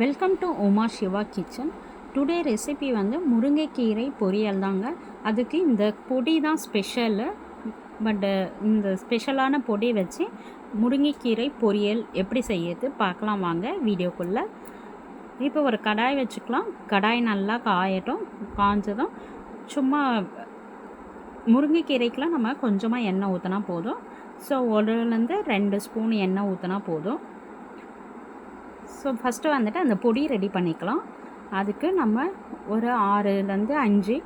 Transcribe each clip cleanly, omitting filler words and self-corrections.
Welcome to Uma Siva kitchen. Today recipe வந்து முருங்கைக்கீரை பொரியல் தாங்க. அதுக்கு இந்த பொடி தான் ஸ்பெஷலு. பட்டு இந்த ஸ்பெஷலான பொடி வச்சு முருங்கைக்கீரை பொரியல் எப்படி செய்யறது பார்க்கலாம் வாங்க வீடியோக்குள்ளே. இப்போ ஒரு கடாய் வச்சுக்கலாம். கடாய் நல்லா காயட்டும். காஞ்சதும் சும்மா முருங்கைக்கீரைக்கெலாம் நம்ம கொஞ்சமாக எண்ணெய் ஊற்றினா போதும். ஸோ 1லேருந்து 2 ஸ்பூன் எண்ணெய் ஊற்றினா போதும். ஸோ ஃபஸ்ட்டு வந்துட்டு அந்த பொடி ரெடி பண்ணிக்கலாம். அதுக்கு நம்ம ஒரு 6லேருந்து 5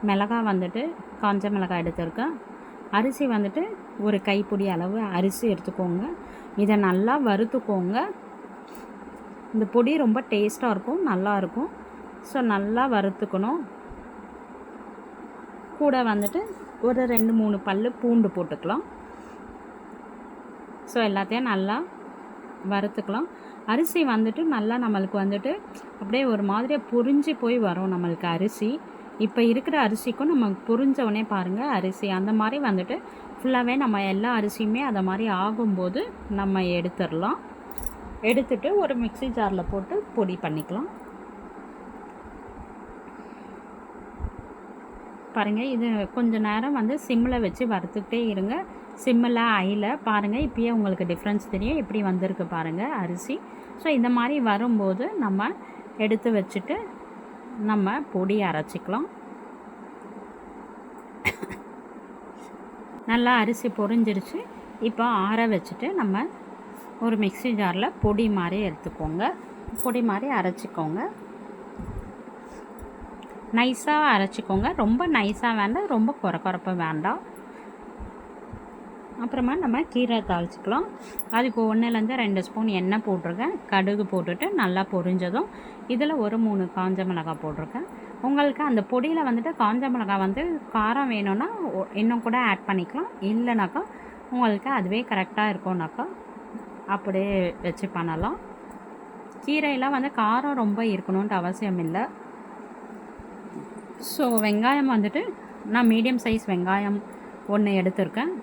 மிளகாய் வந்துட்டு காஞ்ச மிளகாய் எடுத்துருக்கேன். அரிசி வந்துட்டு ஒரு கைப்பிடி அளவு அரிசி எடுத்துக்கோங்க. இதை நல்லா வறுத்துக்கோங்க. இந்த பொடி ரொம்ப டேஸ்ட்டாக இருக்கும், நல்லாயிருக்கும். ஸோ நல்லா வறுத்துக்கணும். கூட வந்துட்டு ஒரு 2-3 பல் பூண்டு போட்டுக்கலாம். ஸோ எல்லாத்தையும் நல்லா வறுத்துக்கலாம். அரிசி வந்துட்டு நல்லா நம்மளுக்கு வந்துட்டு அப்படியே ஒரு மாதிரியாக புரிஞ்சு போய் வரும் நம்மளுக்கு அரிசி. இப்போ இருக்கிற அரிசிக்கும் நம்ம புரிஞ்சவொடனே பாருங்கள் அரிசி அந்த மாதிரி வந்துட்டு ஃபுல்லாகவே நம்ம எல்லா அரிசியுமே அதை மாதிரி ஆகும்போது நம்ம எடுத்துடலாம். எடுத்துட்டு ஒரு மிக்ஸி ஜாரில் போட்டு பொடி பண்ணிக்கலாம். பாருங்கள், இது கொஞ்சம் நேரம் வந்து சிம்மில் வச்சு வறுத்துக்கிட்டே இருங்க. சிம்மில் ஐயில் பாருங்கள், இப்போயே உங்களுக்கு டிஃப்ரென்ஸ் தெரியும். எப்படி வந்திருக்கு பாருங்கள் அரிசி. ஸோ இந்த மாதிரி வரும்போது நம்ம எடுத்து வச்சுட்டு நம்ம பொடி அரைச்சிக்கலாம். நல்லா அரிசி பொரிஞ்சிருச்சு. இப்போ ஆற வச்சுட்டு நம்ம ஒரு மிக்ஸி ஜாரில் பொடி மாதிரி எடுத்துக்கோங்க. பொடி மாதிரி அரைச்சிக்கோங்க. நைஸாக அரைச்சிக்கோங்க. ரொம்ப நைஸாக வேண்டாம், ரொம்ப குறப்பாக வேண்டாம். அப்புறமா நம்ம கீரை தாளிச்சிக்கலாம். அதுக்கு 1லேருந்து 2 ஸ்பூன் எண்ணெய் போட்டிருக்கேன். கடுகு போட்டுட்டு நல்லா பொரிஞ்சதும் இதில் ஒரு 3 காஞ்ச மிளகாய் போட்டிருக்கேன். உங்களுக்கு அந்த பொடியில் வந்துட்டு காஞ்ச மிளகாய் வந்து காரம் வேணும்னா இன்னும் கூட ஆட் பண்ணிக்கலாம். இல்லைனாக்கா உங்களுக்கு அதுவே கரெக்டாக இருக்கும்னாக்கா அப்படியே வச்சு பண்ணலாம். கீரையெல்லாம் வந்து காரம் ரொம்ப இருக்கணுன்ட்டு அவசியம் இல்லை. ஸோ வெங்காயம் வந்துட்டு நான் மீடியம் சைஸ் வெங்காயம் 1 எடுத்திருக்கேன்.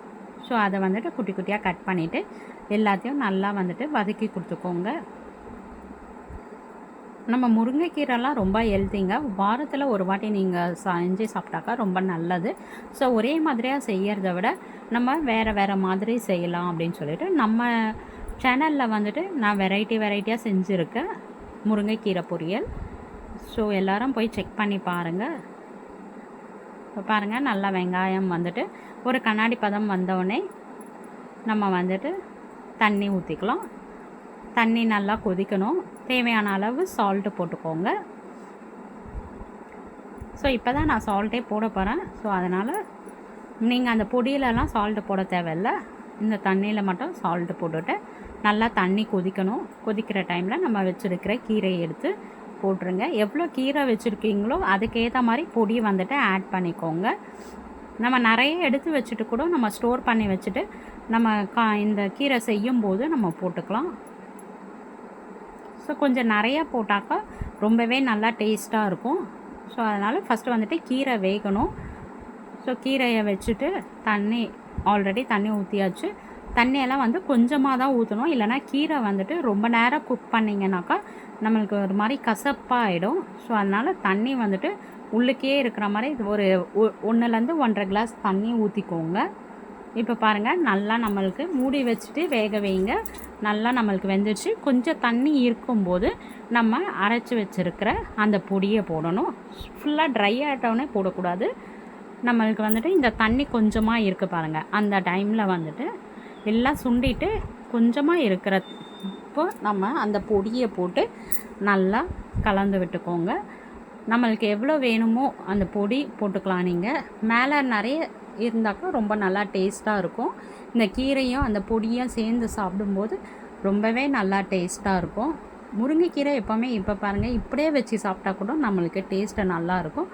ஸோ அதை வந்துட்டு குட்டி குட்டியாக கட் பண்ணிவிட்டு எல்லாத்தையும் நல்லா வந்துட்டு வதக்கி கொடுத்துக்கோங்க. நம்ம முருங்கைக்கீரைலாம் ரொம்ப ஹெல்த்திங்க. வாரத்தில் ஒரு வாட்டி நீங்கள் செஞ்சு சாப்பிட்டாக்கா ரொம்ப நல்லது. ஸோ ஒரே மாதிரியாக செய்கிறத விட நம்ம வேறு மாதிரி செய்யலாம் அப்படின்னு சொல்லிட்டு நம்ம சேனலில் வந்துட்டு நான் வெரைட்டியாக செஞ்சுருக்கேன் முருங்கைக்கீரை பொரியல். ஸோ எல்லோரும் போய் செக் பண்ணி பாருங்கள். இப்போ பாருங்கள், நல்லா வெங்காயம் வந்துட்டு ஒரு கண்ணாடி பதம் வந்தோடனே நம்ம வந்துட்டு தண்ணி ஊற்றிக்கலாம். தண்ணி நல்லா கொதிக்கணும். தேவையான அளவு சால்ட்டு போட்டுக்கோங்க. ஸோ இப்போ தான் நான் சால்ட்டே போட போகிறேன். ஸோ அதனால் நீங்கள் அந்த பொடியிலலாம் சால்ட்டு போட தேவையில்லை. இந்த தண்ணியில் மட்டும் சால்ட்டு போட்டுட்டு நல்லா தண்ணி கொதிக்கணும். கொதிக்கிற டைமில் நம்ம வச்சுருக்கிற கீரையை எடுத்து போட்டுருங்க. எவ்வளோ கீரை வச்சுருக்கீங்களோ அதுக்கேற்ற மாதிரி பொடி வந்துட்டு ஆட் பண்ணிக்கோங்க. நம்ம நிறைய எடுத்து வச்சுட்டு கூட நம்ம ஸ்டோர் பண்ணி வச்சுட்டு நம்ம இந்த கீரை செய்யும்போது நம்ம போட்டுக்கலாம். ஸோ கொஞ்சம் நிறையா போட்டாக்கா ரொம்பவே நல்லா டேஸ்ட்டாக இருக்கும். ஸோ அதனால் ஃபஸ்ட்டு வந்துட்டு கீரை வேகணும். ஸோ கீரையை வச்சுட்டு ஆல்ரெடி தண்ணி ஊற்றியாச்சு. தண்ணியெல்லாம் வந்து கொஞ்சமாக தான் ஊற்றணும். இல்லைனா கீரை வந்துட்டு ரொம்ப நேரம் குக் பண்ணிங்கனாக்கா நம்மளுக்கு ஒரு மாதிரி கசப்பாக ஆகிடும். ஸோ அதனால் தண்ணி வந்துட்டு உள்ளுக்கே இருக்கிற மாதிரி ஒரு 1லேருந்து 1.5 கிளாஸ் தண்ணி ஊற்றிக்கோங்க. இப்போ பாருங்கள், நல்லா நம்மளுக்கு மூடி வச்சுட்டு வேக வைங்க. நல்லா நம்மளுக்கு வெந்துடுச்சு. கொஞ்சம் தண்ணி இருக்கும்போது நம்ம அரைச்சி வச்சுருக்கிற அந்த பொடியை போடணும். ஃபுல்லாக ட்ரை ஆகிட்டோன்னே போடக்கூடாது. நம்மளுக்கு வந்துட்டு இந்த தண்ணி கொஞ்சமாக இருக்குது பாருங்கள், அந்த டைமில் வந்துட்டு எல்லாம் சுண்டிட்டு கொஞ்சமாக இருக்கிறப்போ நம்ம அந்த பொடியை போட்டு நல்லா கலந்து விட்டுக்கோங்க. நம்மளுக்கு எவ்வளோ வேணுமோ அந்த பொடி போட்டுக்கலாம். நீங்கள் மேலே நிறைய இருந்தாக்கா ரொம்ப நல்லா டேஸ்ட்டாக இருக்கும். இந்த கீரையும் அந்த பொடியும் சேர்ந்து சாப்பிடும்போது ரொம்பவே நல்லா டேஸ்ட்டாக இருக்கும். முருங்கைக்கீரை எப்போவுமே இப்போ பாருங்கள் இப்படியே வச்சு சாப்பிட்டா கூட நம்மளுக்கு டேஸ்ட்டு நல்லாயிருக்கும்.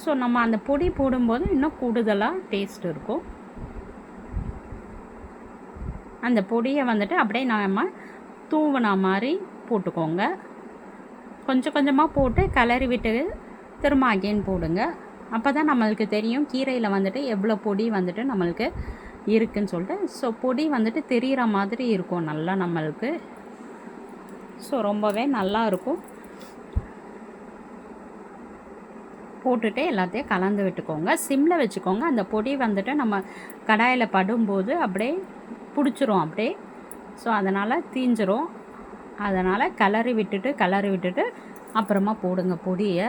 ஸோ நம்ம அந்த பொடி போடும்போது இன்னும் கூடுதலாக டேஸ்ட் இருக்கும். அந்த பொடியை வந்துட்டு அப்படியே நம்ம தூவின மாதிரி போட்டுக்கோங்க. கொஞ்சம் கொஞ்சமாக போட்டு கிளறி விட்டு திரும்ப அகைன் போடுங்க. அப்போ தான் நம்மளுக்கு தெரியும் கீரையில் வந்துட்டு எவ்வளோ பொடி வந்துட்டு நம்மளுக்கு இருக்குதுன்னு சொல்லிட்டு. ஸோ பொடி வந்துட்டு தெரிகிற மாதிரி இருக்கும் நல்லா நம்மளுக்கு. ஸோ ரொம்பவே நல்லா இருக்கும். போட்டுட்டு எல்லாத்தையும் கலந்து விட்டுக்கோங்க. சிம்மில் வச்சுக்கோங்க. அந்த பொடி வந்துட்டு நம்ம கடாயில் படும்போது அப்படியே பிடிச்சிரும் அப்படியே. ஸோ அதனால் தீஞ்சிரும். அதனால் கிளறி விட்டுட்டு அப்புறமா போடுங்க பொடியை.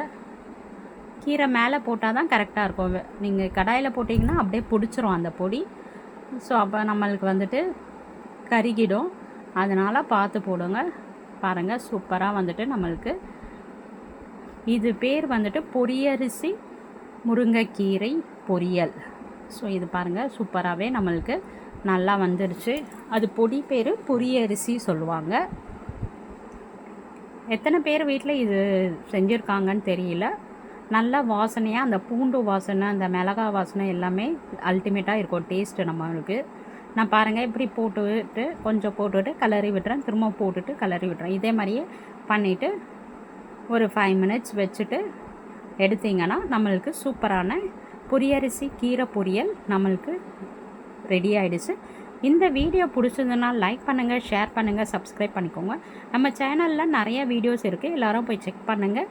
கீரை மேலே போட்டால் தான் கரெக்டாக இருக்கும். நீங்கள் கடாயில் போட்டிங்கன்னா அப்படியே பிடிச்சிரும் அந்த பொடி. ஸோ அப்போ நம்மளுக்கு வந்துட்டு கருகிடும். அதனால் பார்த்து போடுங்க. பாருங்கள் சூப்பராக வந்துட்டு நம்மளுக்கு இது பேர் வந்துட்டு பொரியரிசி முருங்கைக்கீரை பொரியல். ஸோ இது பாருங்கள் சூப்பராகவே நம்மளுக்கு நல்லா வந்துடுச்சு. அது பொடி பேர் பொரியரிசி சொல்லுவாங்க. எத்தனை பேர் வீட்டில் இது செஞ்சுருக்காங்கன்னு தெரியல. நல்ல வாசனையாக அந்த பூண்டு வாசனை, அந்த மிளகா வாசனை எல்லாமே அல்டிமேட்டாக இருக்கும் டேஸ்ட்டு நம்மளுக்கு. நான் பாருங்கள் இப்படி போட்டுவிட்டு கொஞ்சம் போட்டுவிட்டு கிளறி விட்டுறேன். திரும்ப போட்டுட்டு கிளறி விட்டுறேன். இதே மாதிரியே பண்ணிவிட்டு ஒரு 5 மினிட்ஸ் வச்சுட்டு எடுத்திங்கன்னா நம்மளுக்கு சூப்பரான பொரியரிசி கீரை பொரியல் நம்மளுக்கு ரெடி ஆகிடுச்சு. இந்த வீடியோ பிடிச்சதுன்னா லைக் பண்ணுங்கள், ஷேர் பண்ணுங்கள், சப்ஸ்கிரைப் பண்ணிக்கோங்க. நம்ம சேனலில் நிறைய வீடியோஸ் இருக்குது, எல்லோரும் போய் செக் பண்ணுங்கள்.